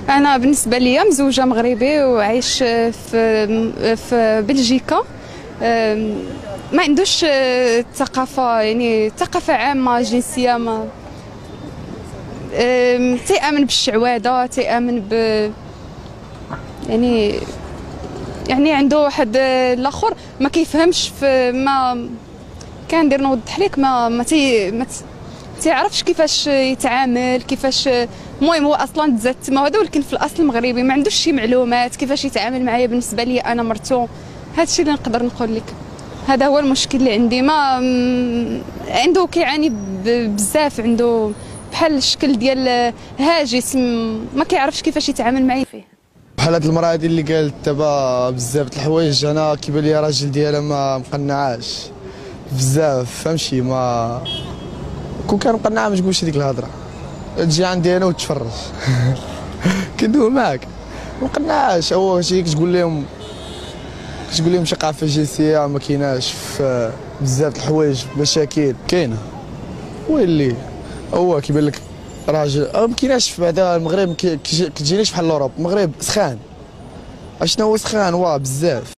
انا بالنسبه لي مزوجه مغربي وعايش في بلجيكا. ما عندوش ثقافه، يعني ثقافه عامه جنسيه. ما تيامن بالشعوذه، تيامن يعني عنده واحد الاخر ما كيفهمش في ما كندير نوضح لك ما تيعرفش كيفاش يتعامل، كيفاش. المهم هو اصلا تزاد تما هذا، ولكن في الاصل مغربي ما عندوش شي معلومات كيفاش يتعامل معايا. بالنسبه لي انا مرتو، هذا الشيء اللي نقدر نقول لك. هذا هو المشكل اللي عندي. ما عنده كيعاني بزاف، عنده بحال الشكل ديال هاجس، ما كيعرفش كيفاش يتعامل معايا فيه. بحال هاد المراه هادي اللي قالت دابا بزاف د الحوايج، انا كيبان لي راجل ديالها ما مقنعاش بزاف، فهمتي؟ ما كون كان مقنعه ما تقولش هذيك الهضره، تجي عندي انا وتفرج. كندوي معاك مقنعاش. هو شي كتقول لهم ثقافه جنسيه ما كايناش في بزاف د الحوايج. مشاكل كاينه، ويلي هو كيبان لك راجل ما كايناش بعدا. المغرب كتجينيش بحال اوروب، المغرب سخان. اشنو هو سخان؟ واه بزاف.